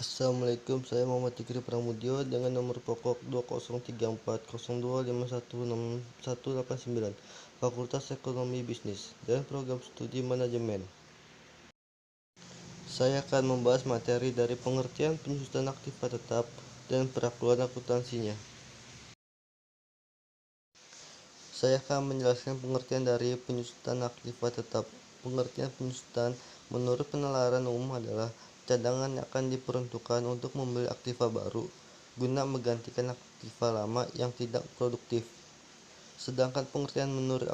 Assalamualaikum, saya Muhammad Tikri Pramudio dengan nomor pokok 203402016189, Fakultas Ekonomi Bisnis dan Program Studi Manajemen. Saya akan membahas materi dari pengertian penyusunan aktiva tetap dan perakuan akuntansinya. Saya akan menjelaskan pengertian dari penyusunan aktiva tetap. Pengertian penyusunan menurut penalaran umum adalah cadangan yang akan diperuntukkan untuk membeli aktiva baru guna menggantikan aktiva lama yang tidak produktif. Sedangkan pengertian menurut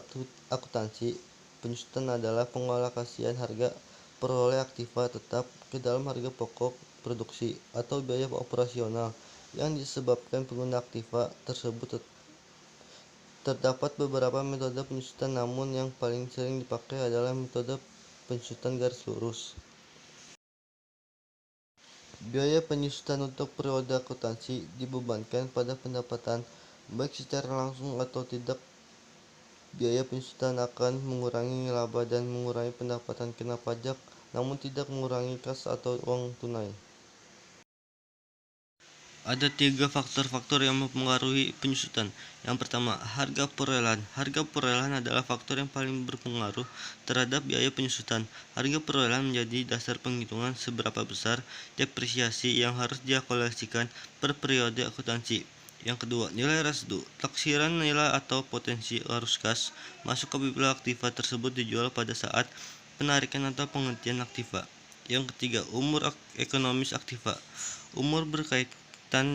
akuntansi, penyusunan adalah pengalokasian harga peroleh aktiva tetap ke dalam harga pokok produksi atau biaya operasional yang disebabkan pengguna aktiva tersebut. Terdapat beberapa metode penyusunan, namun yang paling sering dipakai adalah metode penyusunan garis lurus. Biaya penyusunan untuk periode akuntansi dibebankan pada pendapatan, baik secara langsung atau tidak. Biaya penyusunan akan mengurangi laba dan mengurangi pendapatan kena pajak, namun tidak mengurangi kas atau uang tunai. Ada 3 faktor-faktor yang mempengaruhi penyusunan. Yang pertama, harga perolehan. Harga perolehan adalah faktor yang paling berpengaruh terhadap biaya penyusunan. Harga perolehan menjadi dasar penghitungan seberapa besar depresiasi yang harus dialokasikan per periode akuntansi. Yang kedua, nilai residu. Taksiran nilai atau potensi arus kas masuk apabila aktiva tersebut dijual pada saat penarikan atau penghentian aktiva. Yang ketiga, umur ekonomis aktiva. Umur berkaitan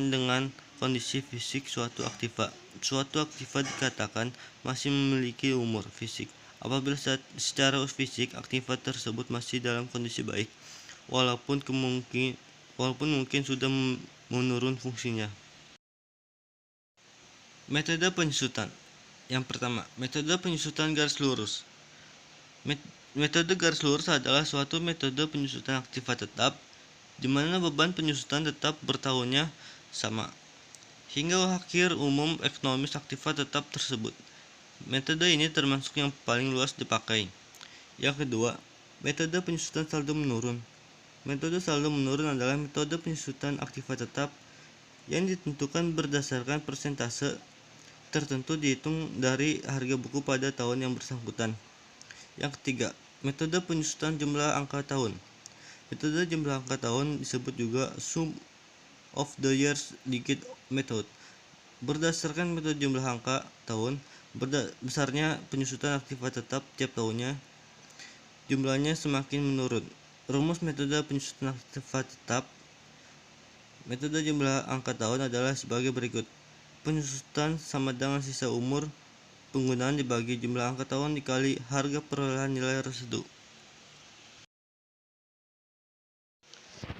dengan kondisi fisik suatu aktiva. Suatu aktiva dikatakan masih memiliki umur fisik apabila secara fisik aktiva tersebut masih dalam kondisi baik, walaupun mungkin sudah menurun fungsinya. Metode penyusutan. Yang pertama, metode penyusutan garis lurus. Metode garis lurus adalah suatu metode penyusutan aktiva tetap di mana beban penyusutan tetap bertahunnya sama hingga akhir umum ekonomis aktiva tetap tersebut. Metode ini termasuk yang paling luas dipakai. Yang kedua, metode penyusutan saldo menurun. Metode saldo menurun adalah metode penyusutan aktiva tetap yang ditentukan berdasarkan persentase tertentu dihitung dari harga buku pada tahun yang bersangkutan. Yang ketiga, metode penyusutan jumlah angka tahun. Metode jumlah angka tahun disebut juga sum of the years digit method. Berdasarkan metode jumlah angka tahun, besarnya penyusutan aktiva tetap tiap tahunnya, jumlahnya semakin menurun. Rumus metode penyusutan aktiva tetap metode jumlah angka tahun adalah sebagai berikut. Penyusutan sama dengan sisa umur penggunaan dibagi jumlah angka tahun dikali harga perolehan nilai residu.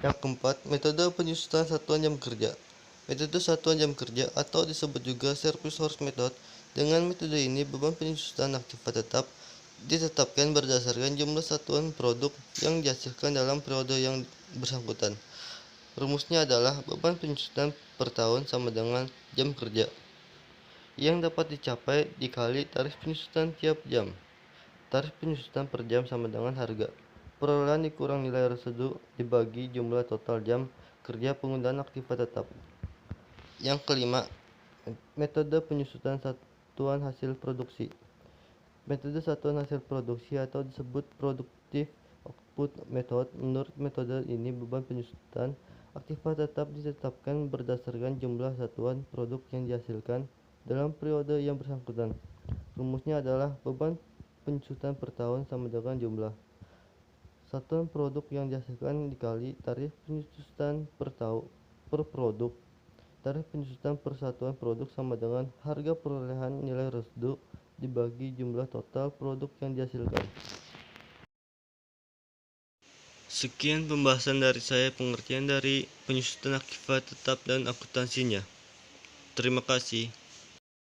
Yang keempat, metode penyusutan satuan jam kerja. Metode satuan jam kerja atau disebut juga service hours method. Dengan metode ini, beban penyusutan aktiva tetap ditetapkan berdasarkan jumlah satuan produk yang dihasilkan dalam periode yang bersangkutan. Rumusnya adalah beban penyusutan per tahun sama dengan jam kerja yang dapat dicapai dikali tarif penyusutan tiap jam. Tarif penyusutan per jam sama dengan harga perolehan dikurang nilai residu dibagi jumlah total jam kerja penggunaan aktiva tetap. Yang kelima, metode penyusutan satuan hasil produksi. Metode satuan hasil produksi atau disebut productive output method. Menurut metode ini, beban penyusutan aktiva tetap ditetapkan berdasarkan jumlah satuan produk yang dihasilkan dalam periode yang bersangkutan. Rumusnya adalah beban penyusutan per tahun sama dengan jumlah satuan produk yang dihasilkan dikali tarif penyusutan per produk. Tarif penyusutan per satuan produk sama dengan harga perolehan nilai residu dibagi jumlah total produk yang dihasilkan. Sekian pembahasan dari saya, pengertian dari penyusutan aktiva tetap dan akuntansinya. Terima kasih.